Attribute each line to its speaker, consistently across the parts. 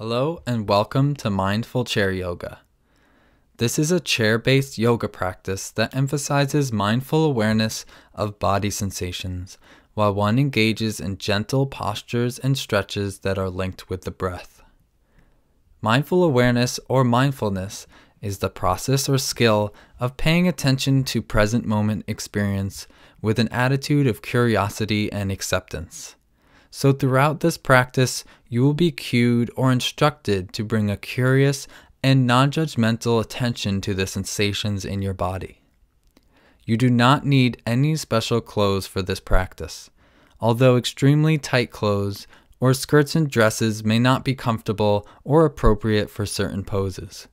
Speaker 1: Hello and welcome to Mindful Chair Yoga. This is a chair-based yoga practice that emphasizes mindful awareness of body sensations while one engages in gentle postures and stretches that are linked with the breath. Mindful awareness or mindfulness is the process or skill of paying attention to present moment experience with an attitude of curiosity and acceptance. So throughout this practice, you will be cued or instructed to bring a curious and non-judgmental attention to the sensations in your body. You do not need any special clothes for this practice, although extremely tight clothes or skirts and dresses may not be comfortable or appropriate for certain poses.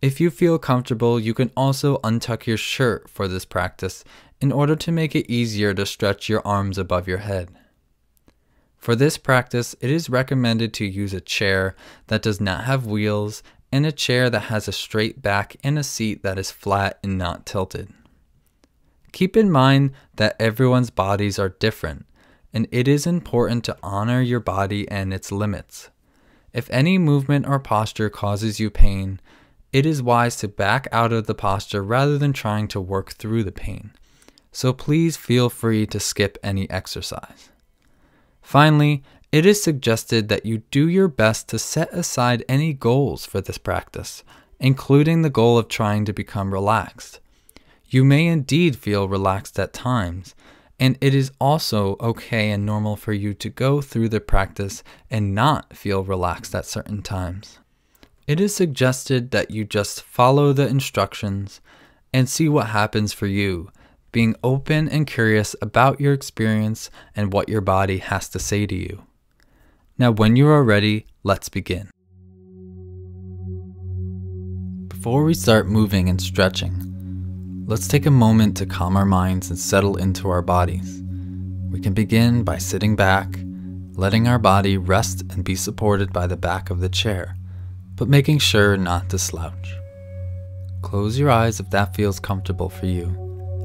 Speaker 1: If you feel comfortable, you can also untuck your shirt for this practice in order to make it easier to stretch your arms above your head. For this practice, it is recommended to use a chair that does not have wheels and a chair that has a straight back and a seat that is flat and not tilted. Keep in mind that everyone's bodies are different, and it is important to honor your body and its limits. If any movement or posture causes you pain, it is wise to back out of the posture rather than trying to work through the pain. So please feel free to skip any exercise. Finally, it is suggested that you do your best to set aside any goals for this practice, including the goal of trying to become relaxed. You may indeed feel relaxed at times, and it is also okay and normal for you to go through the practice and not feel relaxed at certain times. It is suggested that you just follow the instructions and see what happens for you, being open and curious about your experience and what your body has to say to you. Now, when you are ready, let's begin. Before we start moving and stretching, let's take a moment to calm our minds and settle into our bodies. We can begin by sitting back, letting our body rest and be supported by the back of the chair, but making sure not to slouch. Close your eyes if that feels comfortable for you,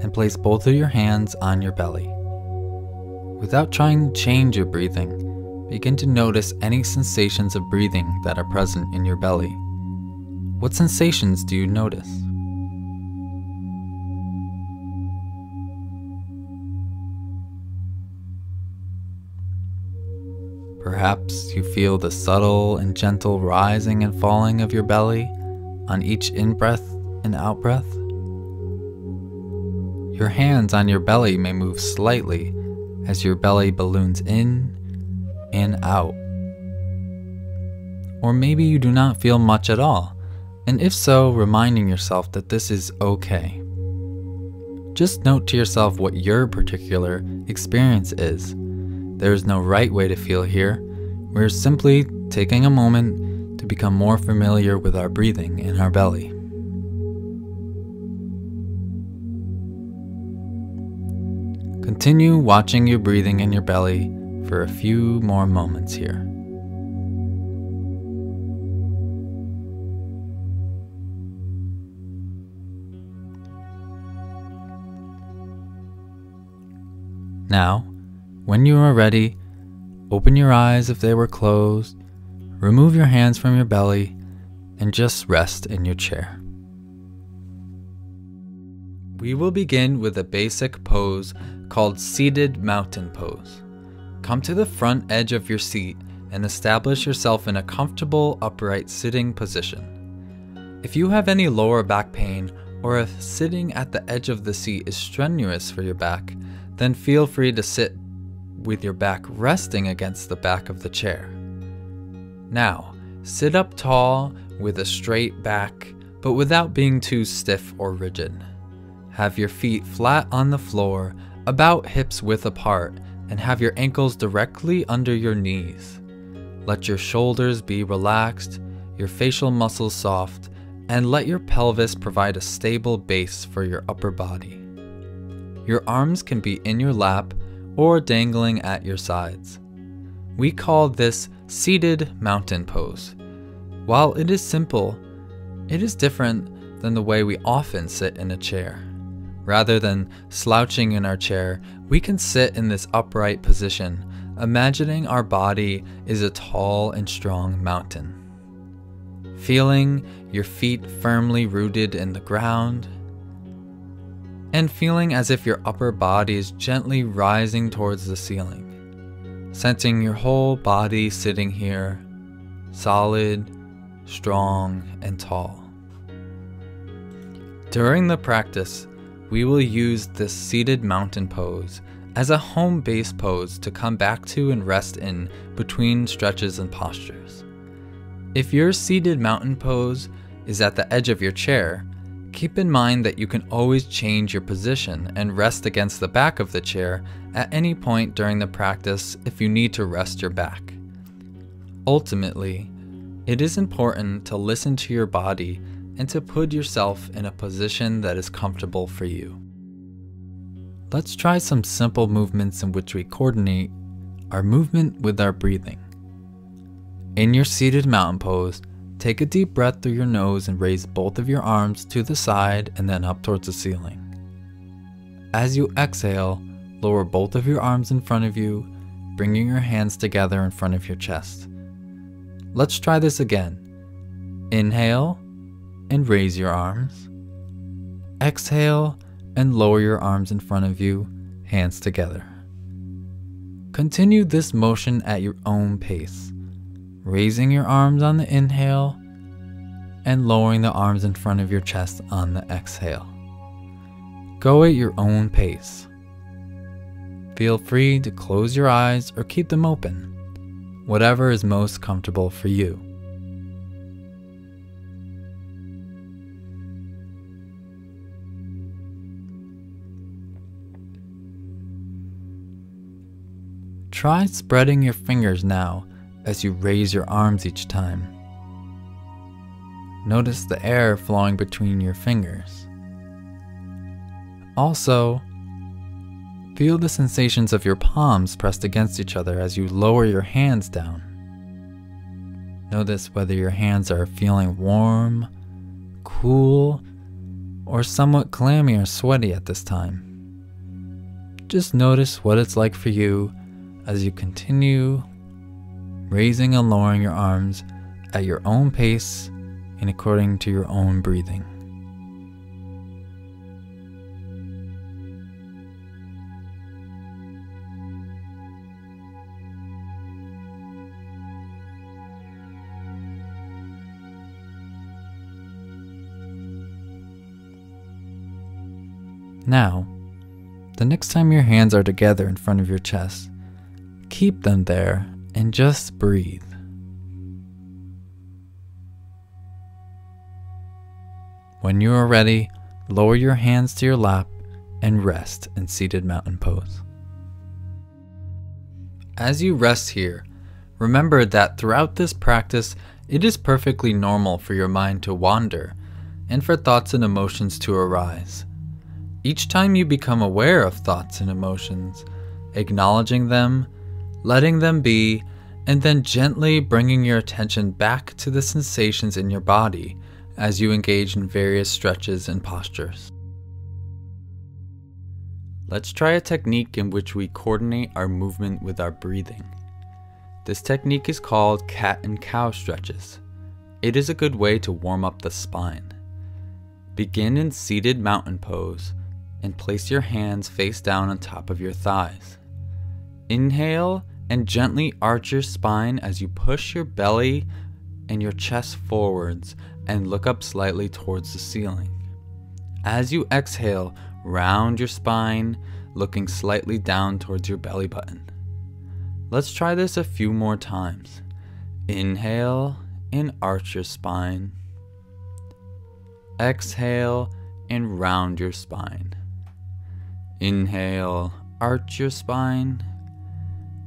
Speaker 1: and place both of your hands on your belly. Without trying to change your breathing, begin to notice any sensations of breathing that are present in your belly. What sensations do you notice? Perhaps you feel the subtle and gentle rising and falling of your belly on each in-breath and out-breath. Your hands on your belly may move slightly as your belly balloons in and out. Or maybe you do not feel much at all, and if so, reminding yourself that this is okay. Just note to yourself what your particular experience is. There is no right way to feel here. We're simply taking a moment to become more familiar with our breathing in our belly. Continue watching your breathing in your belly for a few more moments here. Now, when you are ready, open your eyes if they were closed, remove your hands from your belly, and just rest in your chair. We will begin with a basic pose called seated mountain pose. Come to the front edge of your seat and establish yourself in a comfortable upright sitting position. If you have any lower back pain or if sitting at the edge of the seat is strenuous for your back, then feel free to sit with your back resting against the back of the chair. Now, sit up tall with a straight back, but without being too stiff or rigid. Have your feet flat on the floor, about hips width apart, and have your ankles directly under your knees. Let your shoulders be relaxed, your facial muscles soft, and let your pelvis provide a stable base for your upper body. Your arms can be in your lap or dangling at your sides. We call this seated mountain pose. While it is simple, it is different than the way we often sit in a chair. Rather than slouching in our chair, we can sit in this upright position, imagining our body is a tall and strong mountain. Feeling your feet firmly rooted in the ground, and feeling as if your upper body is gently rising towards the ceiling, sensing your whole body sitting here, solid, strong, and tall. During the practice, we will use this seated mountain pose as a home base pose to come back to and rest in between stretches and postures. If your seated mountain pose is at the edge of your chair, keep in mind that you can always change your position and rest against the back of the chair at any point during the practice if you need to rest your back. Ultimately, it is important to listen to your body and to put yourself in a position that is comfortable for you. Let's try some simple movements in which we coordinate our movement with our breathing. In your seated mountain pose, take a deep breath through your nose and raise both of your arms to the side and then up towards the ceiling. As you exhale, lower both of your arms in front of you, bringing your hands together in front of your chest. Let's try this again. Inhale and raise your arms. Exhale and lower your arms in front of you, hands together. Continue this motion at your own pace, raising your arms on the inhale and lowering the arms in front of your chest on the exhale. Go at your own pace. Feel free to close your eyes or keep them open, whatever is most comfortable for you. Try spreading your fingers now as you raise your arms each time. Notice the air flowing between your fingers. Also, feel the sensations of your palms pressed against each other as you lower your hands down. Notice whether your hands are feeling warm, cool, or somewhat clammy or sweaty at this time. Just notice what it's like for you as you continue raising and lowering your arms at your own pace and according to your own breathing. Now, the next time your hands are together in front of your chest, keep them there and just breathe. When you are ready, lower your hands to your lap and rest in seated mountain pose. As you rest here, remember that throughout this practice, it is perfectly normal for your mind to wander and for thoughts and emotions to arise. Each time you become aware of thoughts and emotions, acknowledging them, letting them be, and then gently bringing your attention back to the sensations in your body as you engage in various stretches and postures. Let's try a technique in which we coordinate our movement with our breathing. This technique is called cat and cow stretches. It is a good way to warm up the spine. Begin in seated mountain pose and place your hands face down on top of your thighs. Inhale and gently arch your spine as you push your belly and your chest forwards and look up slightly towards the ceiling. As you exhale, round your spine, looking slightly down towards your belly button. Let's try this a few more times. Inhale and arch your spine. Exhale and round your spine. Inhale, arch your spine.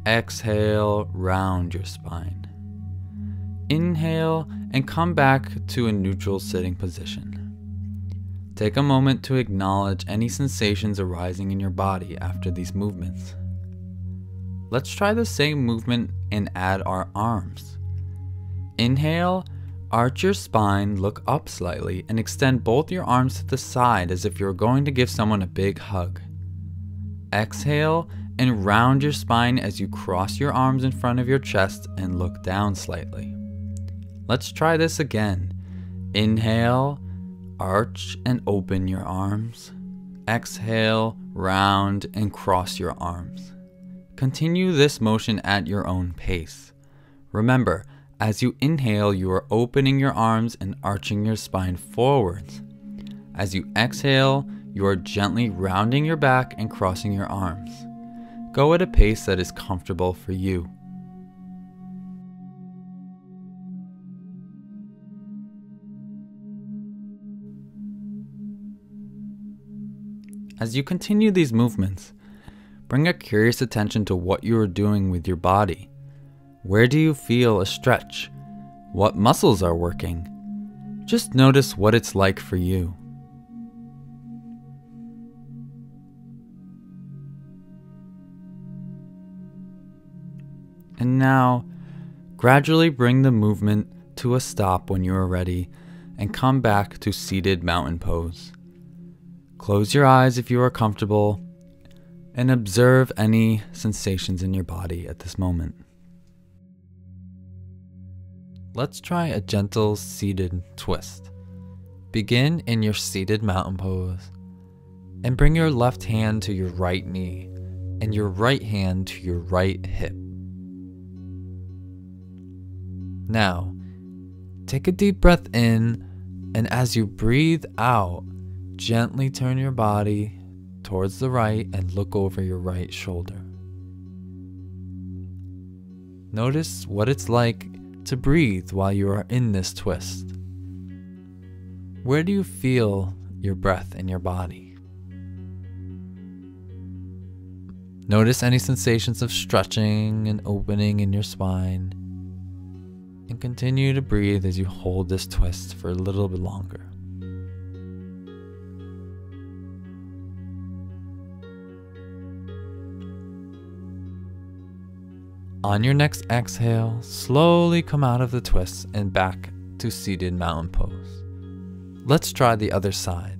Speaker 1: Exhale, round your spine. Inhale and come back to a neutral sitting position. Take a moment to acknowledge any sensations arising in your body after these movements. Let's try the same movement and add our arms. Inhale, arch your spine, look up slightly, and extend both your arms to the side as if you're going to give someone a big hug. Exhale and round your spine as you cross your arms in front of your chest and look down slightly. Let's try this again. Inhale, arch and open your arms. Exhale, round and cross your arms. Continue this motion at your own pace. Remember, as you inhale, you are opening your arms and arching your spine forwards. As you exhale, you are gently rounding your back and crossing your arms. Go at a pace that is comfortable for you. As you continue these movements, bring a curious attention to what you are doing with your body. Where do you feel a stretch? What muscles are working? Just notice what it's like for you. And now, gradually bring the movement to a stop when you are ready and come back to seated mountain pose. Close your eyes if you are comfortable and observe any sensations in your body at this moment. Let's try a gentle seated twist. Begin in your seated mountain pose and bring your left hand to your right knee and your right hand to your right hip. Now, take a deep breath in, and as you breathe out, gently turn your body towards the right and look over your right shoulder. Notice what it's like to breathe while you are in this twist. Where do you feel your breath in your body? Notice any sensations of stretching and opening in your spine. And continue to breathe as you hold this twist for a little bit longer. On your next exhale, slowly come out of the twist and back to seated mountain pose. Let's try the other side.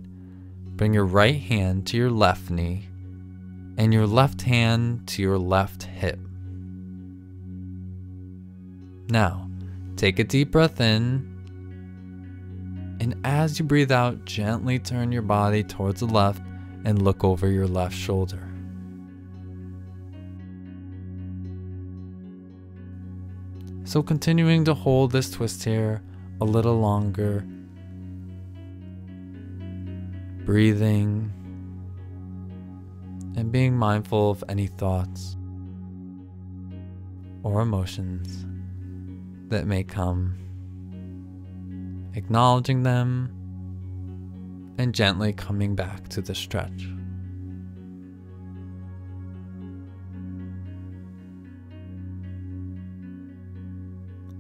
Speaker 1: Bring your right hand to your left knee and your left hand to your left hip. Now, take a deep breath in, and as you breathe out, gently turn your body towards the left and look over your left shoulder. So continuing to hold this twist here a little longer, breathing and being mindful of any thoughts or emotions that may come, acknowledging them and gently coming back to the stretch.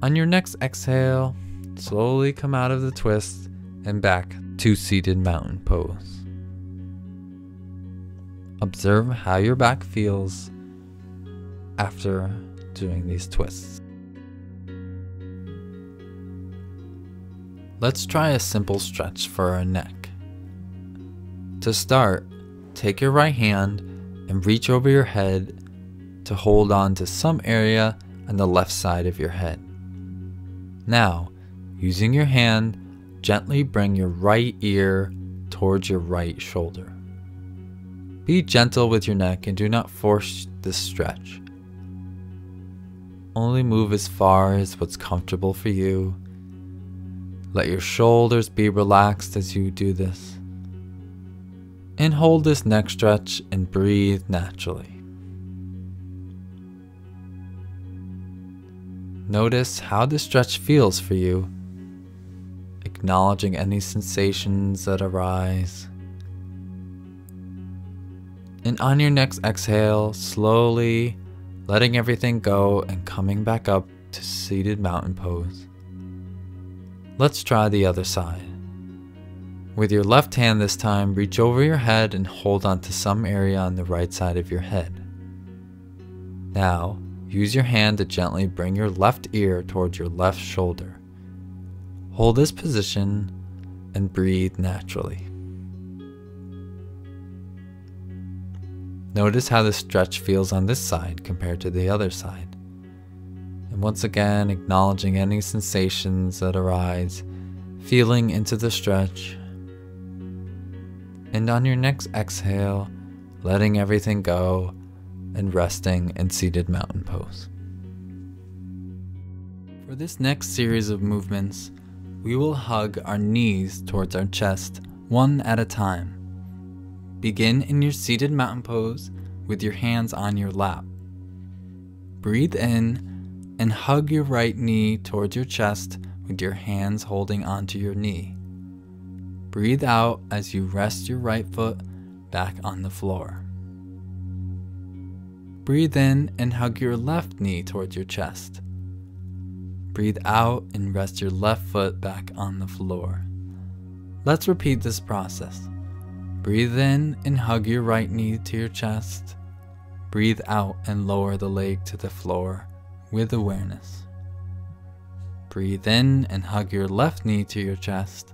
Speaker 1: On your next exhale, slowly come out of the twist and back to seated mountain pose. Observe how your back feels after doing these twists. Let's try a simple stretch for our neck. To start, take your right hand and reach over your head to hold on to some area on the left side of your head. Now, using your hand, gently bring your right ear towards your right shoulder. Be gentle with your neck and do not force this stretch. Only move as far as what's comfortable for you. Let your shoulders be relaxed as you do this. And hold this neck stretch and breathe naturally. Notice how the stretch feels for you, acknowledging any sensations that arise. And on your next exhale, slowly letting everything go and coming back up to seated mountain pose. Let's try the other side. With your left hand this time, reach over your head and hold on to some area on the right side of your head. Now, use your hand to gently bring your left ear towards your left shoulder. Hold this position and breathe naturally. Notice how the stretch feels on this side compared to the other side. And once again, acknowledging any sensations that arise, feeling into the stretch. And on your next exhale, letting everything go and resting in seated mountain pose. For this next series of movements, we will hug our knees towards our chest one at a time. Begin in your seated mountain pose with your hands on your lap. Breathe in and hug your right knee towards your chest with your hands holding onto your knee. Breathe out as you rest your right foot back on the floor. Breathe in and hug your left knee towards your chest. Breathe out and rest your left foot back on the floor. Let's repeat this process. Breathe in and hug your right knee to your chest. Breathe out and lower the leg to the floor with awareness. Breathe in and hug your left knee to your chest.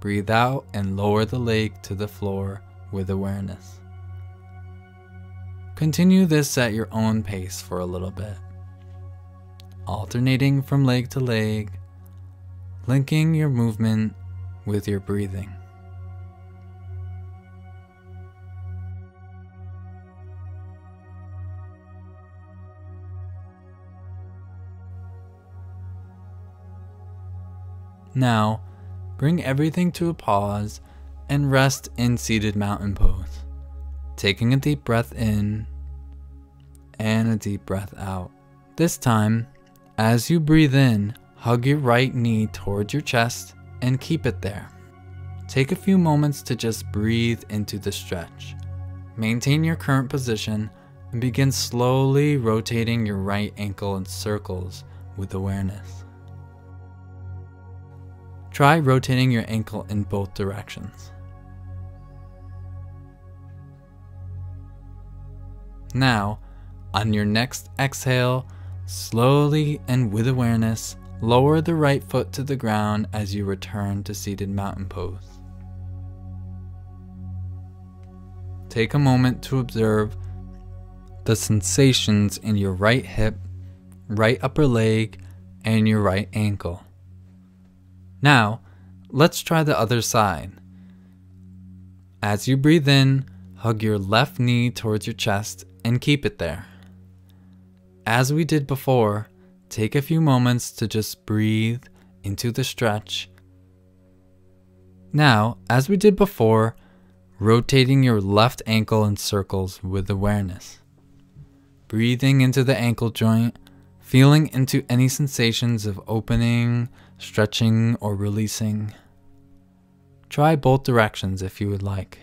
Speaker 1: Breathe out and lower the leg to the floor with awareness. Continue this at your own pace for a little bit, alternating from leg to leg, linking your movement with your breathing. Now, bring everything to a pause and rest in seated mountain pose, taking a deep breath in and a deep breath out. This time, as you breathe in, hug your right knee towards your chest and keep it there. Take a few moments to just breathe into the stretch. Maintain your current position and begin slowly rotating your right ankle in circles with awareness. Try rotating your ankle in both directions. Now, on your next exhale, slowly and with awareness, lower the right foot to the ground as you return to seated mountain pose. Take a moment to observe the sensations in your right hip, right upper leg, and your right ankle. Now, let's try the other side. As you breathe in, hug your left knee towards your chest and keep it there. As we did before, take a few moments to just breathe into the stretch. Now, as we did before, rotating your left ankle in circles with awareness. Breathing into the ankle joint, feeling into any sensations of opening, stretching, or releasing. Try both directions if you would like.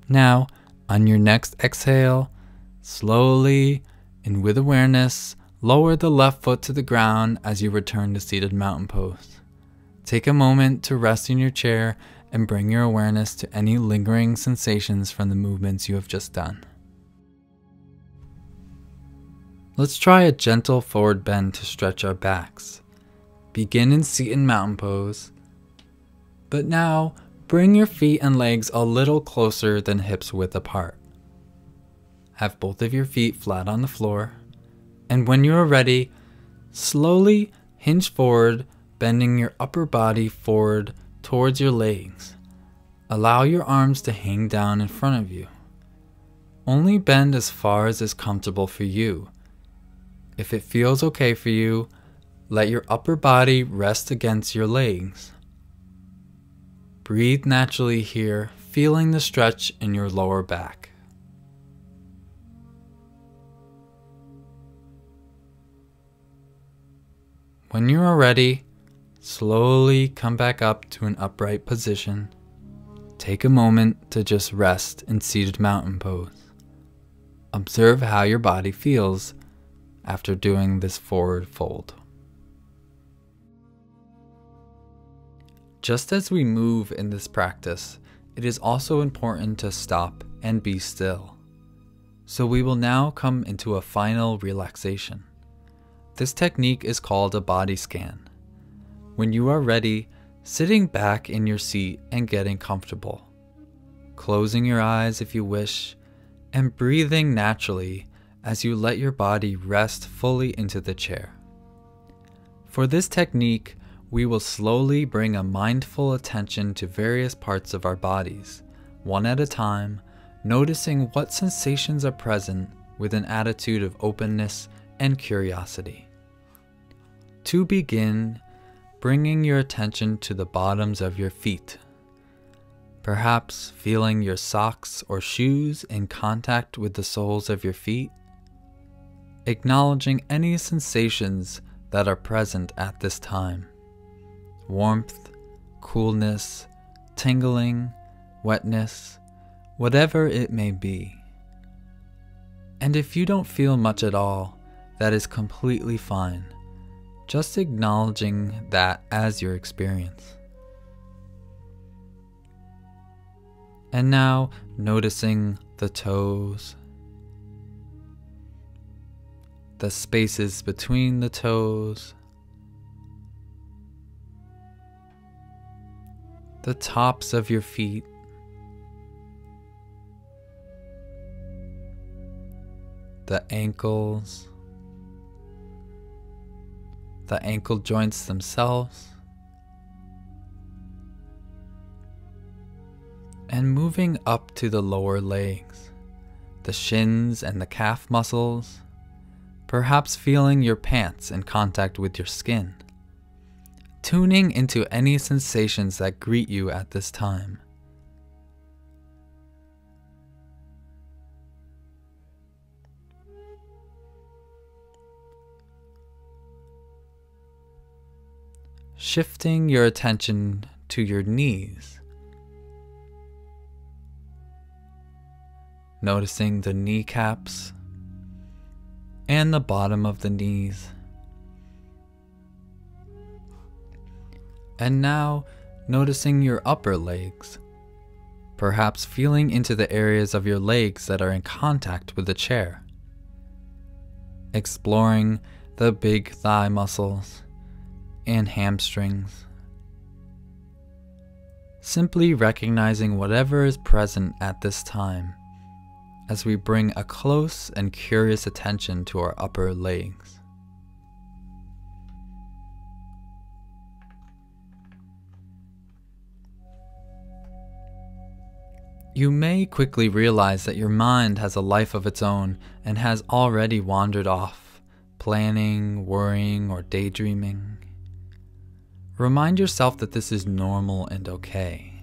Speaker 1: Now, on your next exhale, slowly and with awareness, lower the left foot to the ground as you return to seated mountain pose. Take a moment to rest in your chair and bring your awareness to any lingering sensations from the movements you have just done. Let's try a gentle forward bend to stretch our backs. Begin in seated mountain pose, but now bring your feet and legs a little closer than hips width apart. Have both of your feet flat on the floor, and when you are ready, slowly hinge forward, bending your upper body forward towards your legs. Allow your arms to hang down in front of you. Only bend as far as is comfortable for you. If it feels okay for you, let your upper body rest against your legs. Breathe naturally here, feeling the stretch in your lower back. When you are ready, slowly come back up to an upright position. Take a moment to just rest in seated mountain pose. Observe how your body feels after doing this forward fold. Just as we move in this practice, it is also important to stop and be still. So we will now come into a final relaxation. This technique is called a body scan. When you are ready, sitting back in your seat and getting comfortable, closing your eyes if you wish, and breathing naturally as you let your body rest fully into the chair. For this technique, we will slowly bring a mindful attention to various parts of our bodies, one at a time, noticing what sensations are present with an attitude of openness and curiosity. To begin, bringing your attention to the bottoms of your feet, perhaps feeling your socks or shoes in contact with the soles of your feet, acknowledging any sensations that are present at this time: warmth, coolness, tingling, wetness, whatever it may be. And if you don't feel much at all, that is completely fine. Just acknowledging that as your experience. And now noticing the toes, the spaces between the toes, the tops of your feet, the ankles, the ankle joints themselves, and moving up to the lower legs, the shins and the calf muscles, perhaps feeling your pants in contact with your skin, tuning into any sensations that greet you at this time. Shifting your attention to your knees, noticing the kneecaps and the bottom of the knees. And now noticing your upper legs, perhaps feeling into the areas of your legs that are in contact with the chair, exploring the big thigh muscles and hamstrings. Simply recognizing whatever is present at this time as we bring a close and curious attention to our upper legs. You may quickly realize that your mind has a life of its own and has already wandered off, planning, worrying, or daydreaming. Remind yourself that this is normal and okay.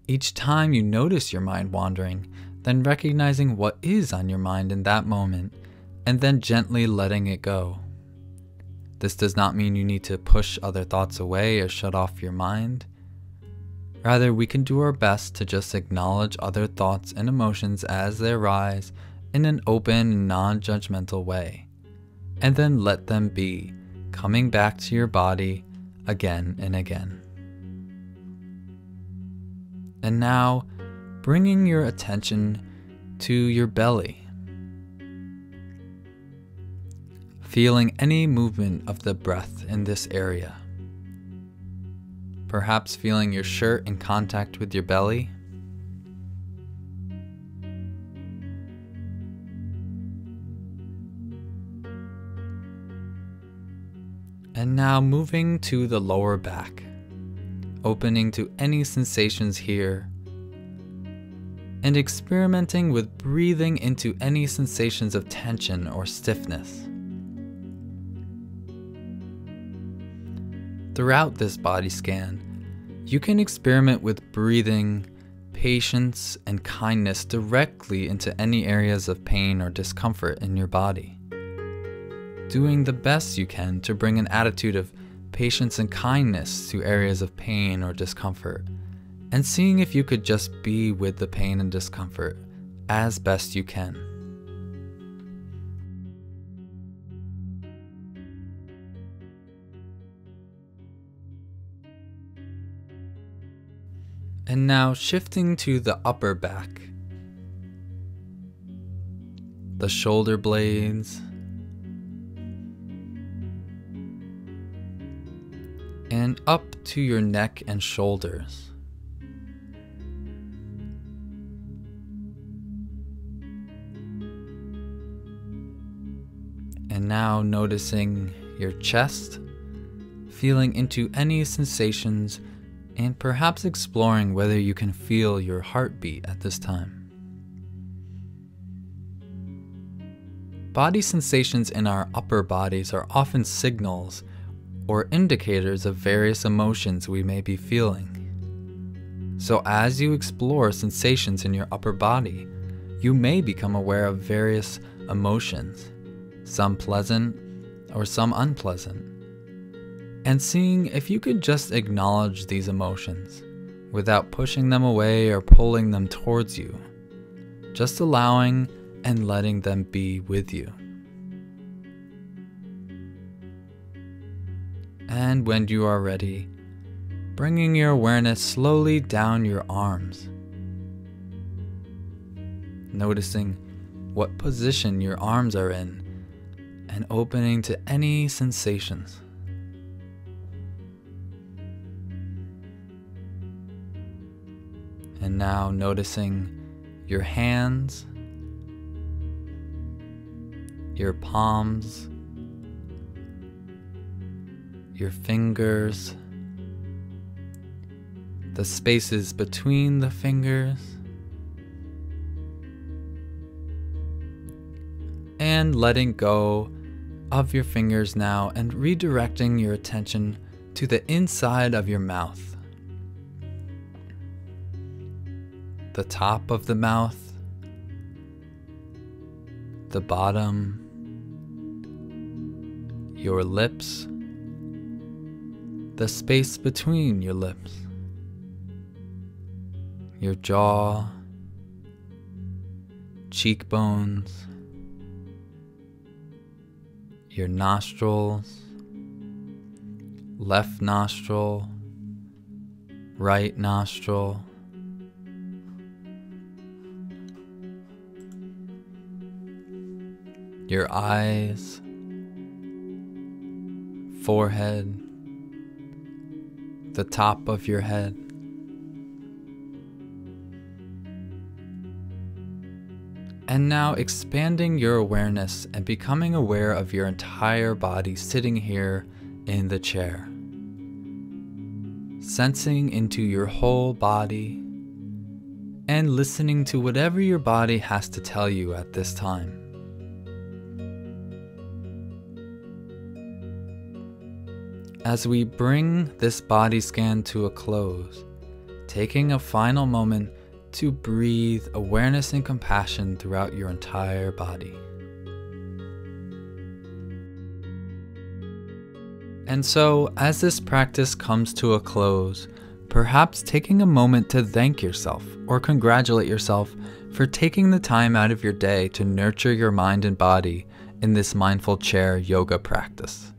Speaker 1: Each time you notice your mind wandering, then recognizing what is on your mind in that moment, and then gently letting it go. This does not mean you need to push other thoughts away or shut off your mind. Rather, we can do our best to just acknowledge other thoughts and emotions as they arise in an open and non-judgmental way, and then let them be, coming back to your body again and again. And now, bringing your attention to your belly, feeling any movement of the breath in this area. Perhaps feeling your shirt in contact with your belly. And now moving to the lower back, opening to any sensations here, and experimenting with breathing into any sensations of tension or stiffness. Throughout this body scan, you can experiment with breathing patience and kindness directly into any areas of pain or discomfort in your body, doing the best you can to bring an attitude of patience and kindness to areas of pain or discomfort, and seeing if you could just be with the pain and discomfort as best you can. And now shifting to the upper back, the shoulder blades, and up to your neck and shoulders. And now noticing your chest, feeling into any sensations, and perhaps exploring whether you can feel your heartbeat at this time. Body sensations in our upper bodies are often signals or indicators of various emotions we may be feeling. So as you explore sensations in your upper body, you may become aware of various emotions, some pleasant or some unpleasant, and seeing if you could just acknowledge these emotions without pushing them away or pulling them towards you, just allowing and letting them be with you. And when you are ready, bringing your awareness slowly down your arms, noticing what position your arms are in, and opening to any sensations. And now noticing your hands, your palms, your fingers, the spaces between the fingers, and letting go of your fingers now and redirecting your attention to the inside of your mouth, the top of the mouth, the bottom, your lips, the space between your lips, your jaw, cheekbones, your nostrils, left nostril, right nostril, your eyes, forehead, the top of your head. And now expanding your awareness and becoming aware of your entire body sitting here in the chair. Sensing into your whole body and listening to whatever your body has to tell you at this time. As we bring this body scan to a close, taking a final moment to breathe awareness and compassion throughout your entire body. And so, as this practice comes to a close, perhaps taking a moment to thank yourself or congratulate yourself for taking the time out of your day to nurture your mind and body in this mindful chair yoga practice.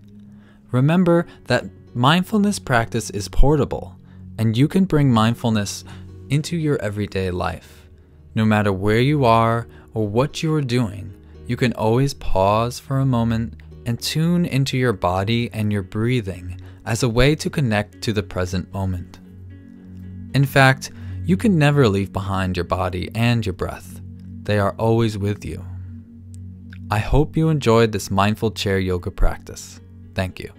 Speaker 1: Remember that mindfulness practice is portable, and you can bring mindfulness into your everyday life. No matter where you are or what you are doing, you can always pause for a moment and tune into your body and your breathing as a way to connect to the present moment. In fact, you can never leave behind your body and your breath. They are always with you. I hope you enjoyed this mindful chair yoga practice. Thank you.